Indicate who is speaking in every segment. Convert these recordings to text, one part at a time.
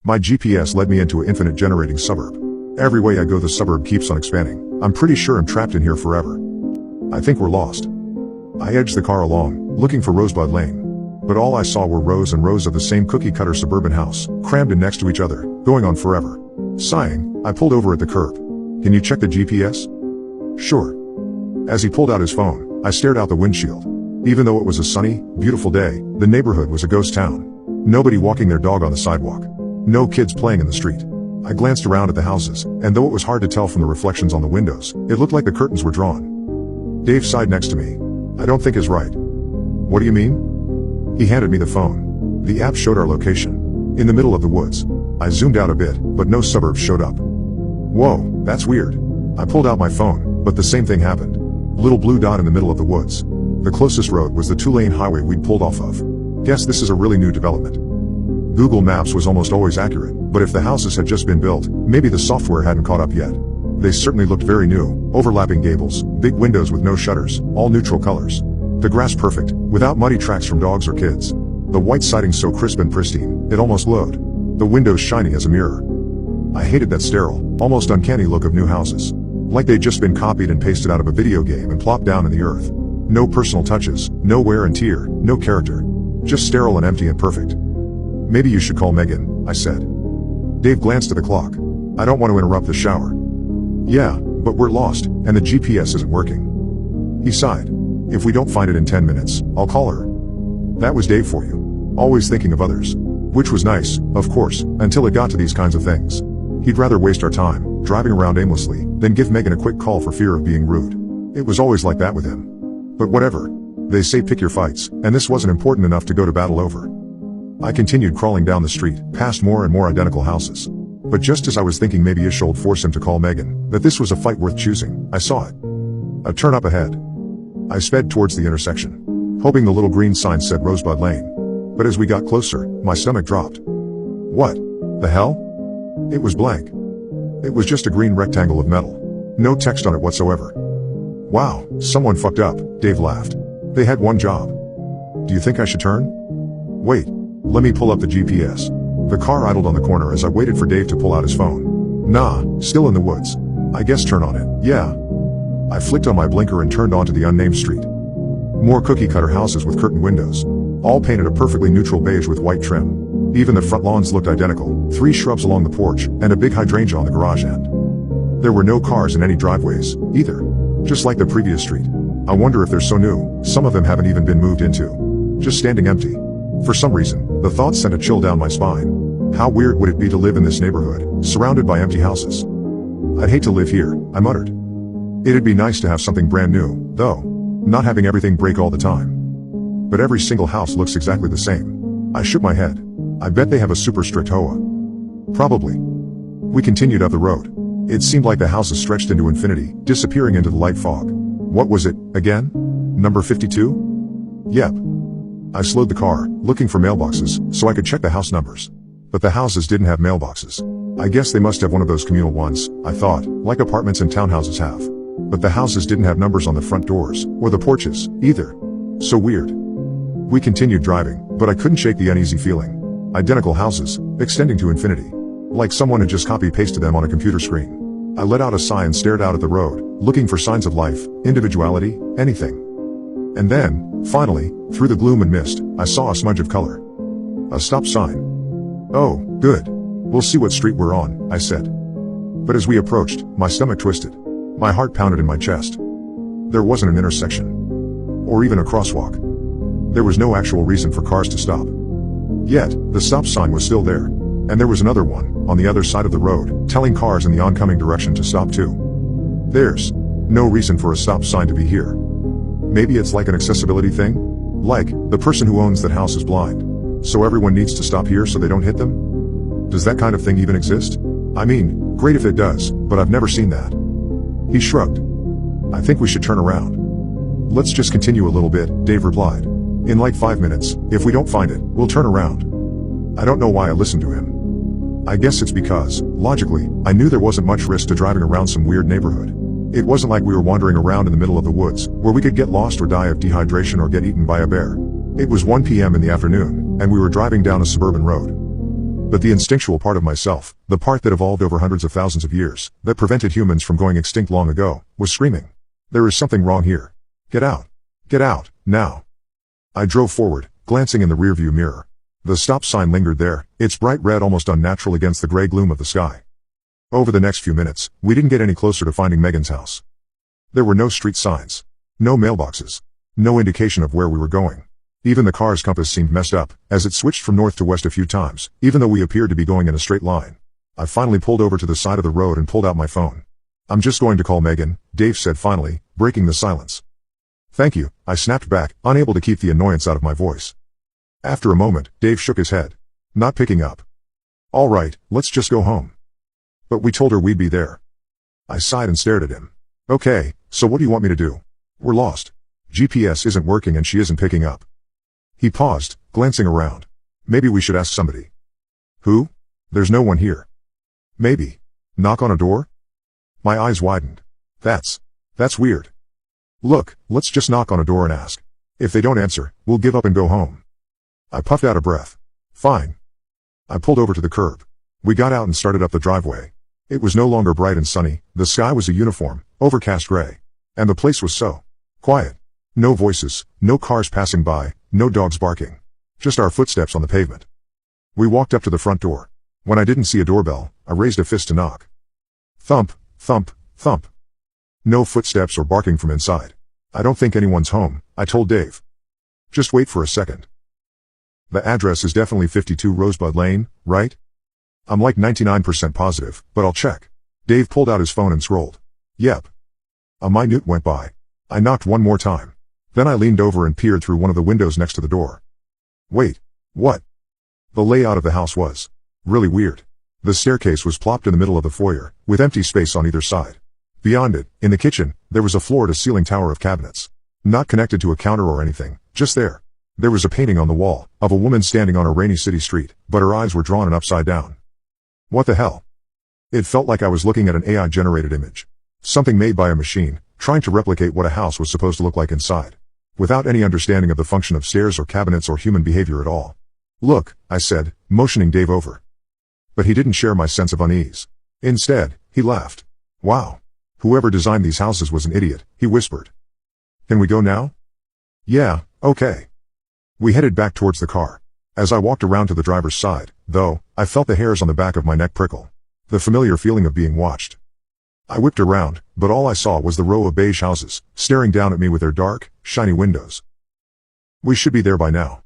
Speaker 1: My GPS led me into an infinite generating suburb. Every way I go, the suburb keeps on expanding. I'm pretty sure I'm trapped in here forever. I think we're lost. I edged the car along, looking for Rosebud Lane. But all I saw were rows and rows of the same cookie-cutter suburban house, crammed in next to each other, going on forever. Sighing, I pulled over at the curb. Can you check the GPS? Sure. As he pulled out his phone, I stared out the windshield. Even though it was a sunny, beautiful day, the neighborhood was a ghost town. Nobody walking their dog on the sidewalk. No kids playing in the street. I glanced around at the houses, and though it was hard to tell from the reflections on the windows, it looked like the curtains were drawn. Dave sighed next to me. I don't think is right. What do you mean? He handed me the phone. The app showed our location. In the middle of the woods. I zoomed out a bit, but no suburbs showed up. Whoa, that's weird. I pulled out my phone, but the same thing happened. Little blue dot in the middle of the woods. The closest road was the 2-lane highway we'd pulled off of. Guess this is a really new development. Google Maps was almost always accurate, but if the houses had just been built, maybe the software hadn't caught up yet. They certainly looked very new, overlapping gables, big windows with no shutters, all neutral colors. The grass perfect, without muddy tracks from dogs or kids. The white siding so crisp and pristine, it almost glowed. The windows shiny as a mirror. I hated that sterile, almost uncanny look of new houses. Like they'd just been copied and pasted out of a video game and plopped down in the earth. No personal touches, no wear and tear, no character. Just sterile and empty and perfect. Maybe you should call Megan, I said. Dave glanced at the clock. I don't want to interrupt the shower. Yeah, but we're lost, and the GPS isn't working. He sighed. If we don't find it in 10 minutes, I'll call her. That was Dave for you. Always thinking of others. Which was nice, of course, until it got to these kinds of things. He'd rather waste our time, driving around aimlessly, than give Megan a quick call for fear of being rude. It was always like that with him. But whatever. They say pick your fights, and this wasn't important enough to go to battle over. I continued crawling down the street, past more and more identical houses. But just as I was thinking maybe Ish'd force him to call Megan, that this was a fight worth choosing, I saw it. A turn up ahead. I sped towards the intersection, hoping the little green sign said Rosebud Lane. But as we got closer, my stomach dropped. What the hell? It was blank. It was just a green rectangle of metal. No text on it whatsoever. Wow, someone fucked up, Dave laughed. They had one job. Do you think I should turn? Wait, let me pull up the GPS. The car idled on the corner as I waited for Dave to pull out his phone. Nah, still in the woods. I guess turn on it, yeah. I flicked on my blinker and turned onto the unnamed street. More cookie-cutter houses with curtained windows. All painted a perfectly neutral beige with white trim. Even the front lawns looked identical, 3 shrubs along the porch, and a big hydrangea on the garage end. There were no cars in any driveways, either. Just like the previous street. I wonder if they're so new, some of them haven't even been moved into. Just standing empty. For some reason, the thought sent a chill down my spine. How weird would it be to live in this neighborhood, surrounded by empty houses? I'd hate to live here, I muttered. It'd be nice to have something brand new, though. Not having everything break all the time. But every single house looks exactly the same. I shook my head. I bet they have a super strict HOA. Probably. We continued up the road. It seemed like the houses stretched into infinity, disappearing into the light fog. What was it, again? Number 52? Yep. I slowed the car, looking for mailboxes, so I could check the house numbers. But the houses didn't have mailboxes. I guess they must have one of those communal ones, I thought, like apartments and townhouses have. But the houses didn't have numbers on the front doors, or the porches, either. So weird. We continued driving, but I couldn't shake the uneasy feeling. Identical houses, extending to infinity. Like someone had just copy-pasted them on a computer screen. I let out a sigh and stared out at the road, looking for signs of life, individuality, anything. And then, finally, through the gloom and mist, I saw a smudge of color. A stop sign. Oh, good. We'll see what street we're on, I said. But as we approached, my stomach twisted. My heart pounded in my chest. There wasn't an intersection. Or even a crosswalk. There was no actual reason for cars to stop. Yet, the stop sign was still there. And there was another one, on the other side of the road, telling cars in the oncoming direction to stop too. There's no reason for a stop sign to be here. Maybe it's like an accessibility thing? Like, the person who owns that house is blind. So everyone needs to stop here so they don't hit them? Does that kind of thing even exist? I mean, great if it does, but I've never seen that. He shrugged. I think we should turn around. Let's just continue a little bit, Dave replied. In like 5 minutes, if we don't find it, we'll turn around. I don't know why I listened to him. I guess it's because, logically, I knew there wasn't much risk to driving around some weird neighborhood. It wasn't like we were wandering around in the middle of the woods, where we could get lost or die of dehydration or get eaten by a bear. It was 1 p.m. in the afternoon, and we were driving down a suburban road. But the instinctual part of myself, the part that evolved over hundreds of thousands of years, that prevented humans from going extinct long ago, was screaming. There is something wrong here. Get out. Get out, now. I drove forward, glancing in the rearview mirror. The stop sign lingered there, its bright red almost unnatural against the gray gloom of the sky. Over the next few minutes, we didn't get any closer to finding Megan's house. There were no street signs. No mailboxes. No indication of where we were going. Even the car's compass seemed messed up, as it switched from north to west a few times, even though we appeared to be going in a straight line. I finally pulled over to the side of the road and pulled out my phone. I'm just going to call Megan, Dave said finally, breaking the silence. Thank you, I snapped back, unable to keep the annoyance out of my voice. After a moment, Dave shook his head. Not picking up. All right, let's just go home. But we told her we'd be there. I sighed and stared at him. Okay, so what do you want me to do? We're lost. GPS isn't working and she isn't picking up. He paused, glancing around. Maybe we should ask somebody. Who? There's no one here. Maybe. Knock on a door? My eyes widened. That's weird. Look, let's just knock on a door and ask. If they don't answer, we'll give up and go home. I puffed out a breath. Fine. I pulled over to the curb. We got out and started up the driveway. It was no longer bright and sunny, the sky was a uniform, overcast gray. And the place was so quiet. No voices, no cars passing by, no dogs barking. Just our footsteps on the pavement. We walked up to the front door. When I didn't see a doorbell, I raised a fist to knock. Thump, thump, thump. No footsteps or barking from inside. I don't think anyone's home, I told Dave. Just wait for a second. The address is definitely 52 Rosebud Lane, right? I'm like 99% positive, but I'll check. Dave pulled out his phone and scrolled. Yep. A minute went by. I knocked one more time. Then I leaned over and peered through one of the windows next to the door. Wait. What? The layout of the house was really weird. The staircase was plopped in the middle of the foyer, with empty space on either side. Beyond it, in the kitchen, there was a floor-to-ceiling tower of cabinets. Not connected to a counter or anything, just there. There was a painting on the wall, of a woman standing on a rainy city street, but her eyes were drawn and upside down. What the hell? It felt like I was looking at an AI-generated image. Something made by a machine, trying to replicate what a house was supposed to look like inside. Without any understanding of the function of stairs or cabinets or human behavior at all. Look, I said, motioning Dave over. But he didn't share my sense of unease. Instead, he laughed. Wow. Whoever designed these houses was an idiot, he whispered. Can we go now? Yeah, okay. We headed back towards the car. As I walked around to the driver's side, though, I felt the hairs on the back of my neck prickle. The familiar feeling of being watched. I whipped around, but all I saw was the row of beige houses, staring down at me with their dark, shiny windows. We should be there by now.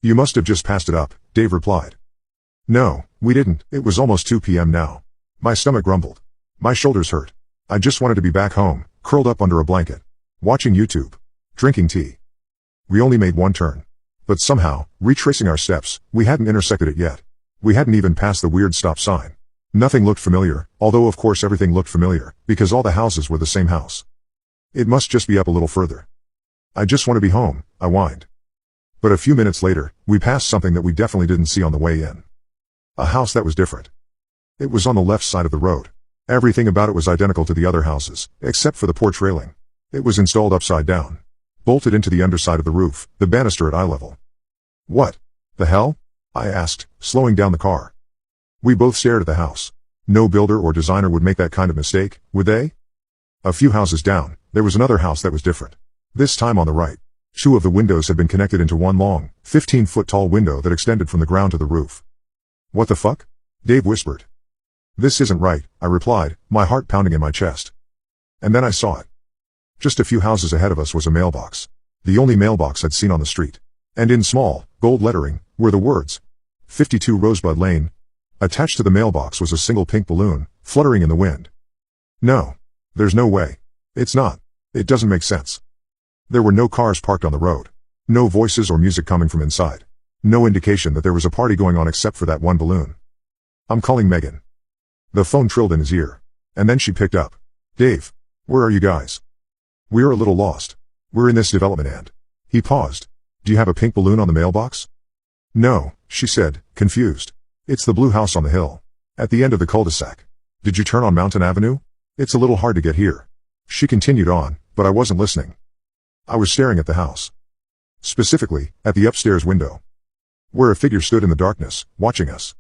Speaker 1: You must have just passed it up, Dave replied. No, we didn't. It was almost 2 p.m. now. My stomach grumbled. My shoulders hurt. I just wanted to be back home, curled up under a blanket, watching YouTube, drinking tea. We only made one turn. But somehow, retracing our steps, we hadn't intersected it yet. We hadn't even passed the weird stop sign. Nothing looked familiar, although of course everything looked familiar, because all the houses were the same house. It must just be up a little further. I just want to be home, I whined. But a few minutes later, we passed something that we definitely didn't see on the way in. A house that was different. It was on the left side of the road. Everything about it was identical to the other houses, except for the porch railing. It was installed upside down. Bolted into the underside of the roof, the banister at eye level. What the hell? I asked, slowing down the car. We both stared at the house. No builder or designer would make that kind of mistake, would they? A few houses down, there was another house that was different. This time on the right. 2 of the windows had been connected into one long, 15-foot-tall window that extended from the ground to the roof. What the fuck? Dave whispered. This isn't right, I replied, my heart pounding in my chest. And then I saw it. Just a few houses ahead of us was a mailbox. The only mailbox I'd seen on the street. And in small, gold lettering, were the words, 52 Rosebud Lane. Attached to the mailbox was a single pink balloon, fluttering in the wind. No. There's no way. It's not. It doesn't make sense. There were no cars parked on the road. No voices or music coming from inside. No indication that there was a party going on except for that one balloon. I'm calling Megan. The phone trilled in his ear. And then she picked up. Dave. Where are you guys? We're a little lost. We're in this development and. He paused. Do you have a pink balloon on the mailbox? No, she said, confused. It's the blue house on the hill. At the end of the cul-de-sac. Did you turn on Mountain Avenue? It's a little hard to get here. She continued on, but I wasn't listening. I was staring at the house. Specifically, at the upstairs window. Where a figure stood in the darkness, watching us.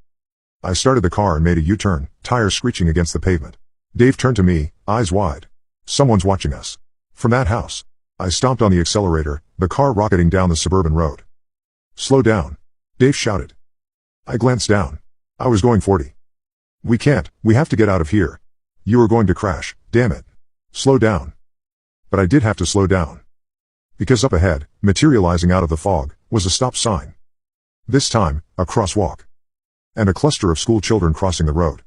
Speaker 1: I started the car and made a U-turn, tires screeching against the pavement. Dave turned to me, eyes wide. Someone's watching us. From that house. I stomped on the accelerator, the car rocketing down the suburban road. Slow down. Dave shouted. I glanced down. I was going 40. We can't, we have to get out of here. You are going to crash, damn it. Slow down. But I did have to slow down. Because up ahead, materializing out of the fog, was a stop sign. This time, a crosswalk. And a cluster of school children crossing the road.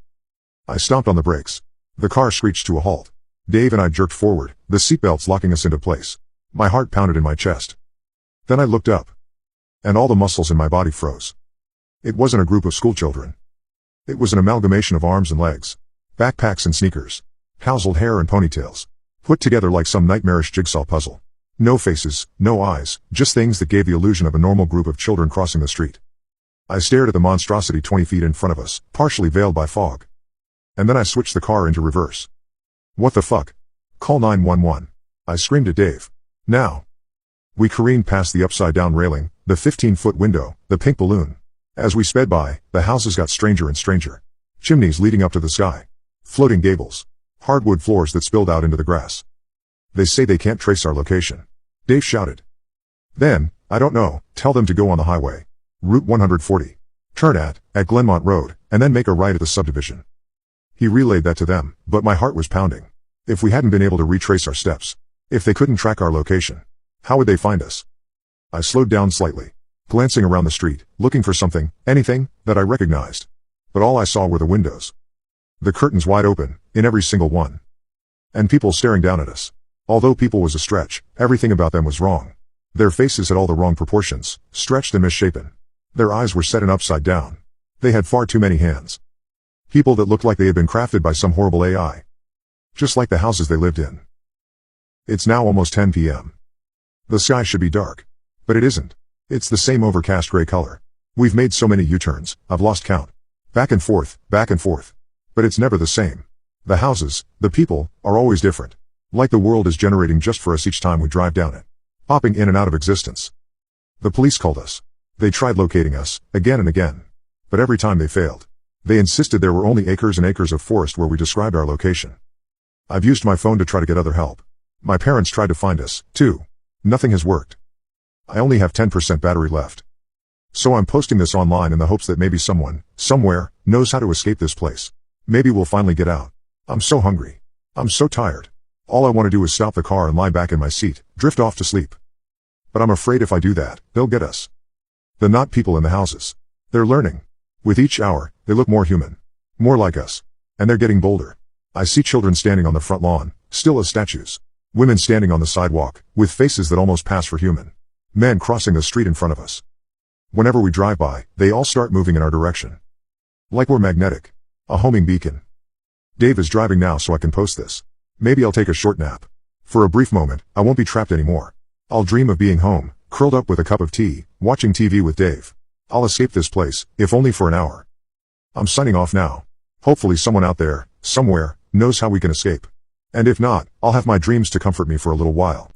Speaker 1: I stomped on the brakes. The car screeched to a halt. Dave and I jerked forward, the seatbelts locking us into place. My heart pounded in my chest. Then I looked up. And all the muscles in my body froze. It wasn't a group of schoolchildren. It was an amalgamation of arms and legs, backpacks and sneakers, tousled hair and ponytails, put together like some nightmarish jigsaw puzzle. No faces, no eyes, just things that gave the illusion of a normal group of children crossing the street. I stared at the monstrosity 20 feet in front of us, partially veiled by fog. And then I switched the car into reverse. What the fuck? Call 911. I screamed at Dave. Now. We careened past the upside-down railing, the 15-foot window, the pink balloon. As we sped by, the houses got stranger and stranger. Chimneys leading up to the sky. Floating gables. Hardwood floors that spilled out into the grass. They say they can't trace our location. Dave shouted. Then, I don't know, tell them to go on the highway. Route 140. Turn at Glenmont Road, and then make a right at the subdivision. He relayed that to them, but my heart was pounding. If we hadn't been able to retrace our steps, if they couldn't track our location, how would they find us? I slowed down slightly, glancing around the street, looking for something, anything, that I recognized. But all I saw were the windows. The curtains wide open, in every single one. And people staring down at us. Although people was a stretch, everything about them was wrong. Their faces had all the wrong proportions, stretched and misshapen. Their eyes were set and upside down. They had far too many hands. People that looked like they had been crafted by some horrible AI. Just like the houses they lived in. It's now almost 10 p.m. The sky should be dark. But it isn't. It's the same overcast gray color. We've made so many U-turns, I've lost count. Back and forth, back and forth. But it's never the same. The houses, the people, are always different. Like the world is generating just for us each time we drive down it. Popping in and out of existence. The police called us. They tried locating us, again and again. But every time they failed. They insisted there were only acres and acres of forest where we described our location. I've used my phone to try to get other help. My parents tried to find us, too. Nothing has worked. I only have 10% battery left. So I'm posting this online in the hopes that maybe someone, somewhere, knows how to escape this place. Maybe we'll finally get out. I'm so hungry. I'm so tired. All I want to do is stop the car and lie back in my seat, drift off to sleep. But I'm afraid if I do that, they'll get us. The not people in the houses. They're learning. With each hour, they look more human. More like us. And they're getting bolder. I see children standing on the front lawn, still as statues. Women standing on the sidewalk, with faces that almost pass for human. Men crossing the street in front of us. Whenever we drive by, they all start moving in our direction. Like we're magnetic. A homing beacon. Dave is driving now so I can post this. Maybe I'll take a short nap. For a brief moment, I won't be trapped anymore. I'll dream of being home, curled up with a cup of tea, watching TV with Dave. I'll escape this place, if only for an hour. I'm signing off now. Hopefully someone out there, somewhere, knows how we can escape. And if not, I'll have my dreams to comfort me for a little while.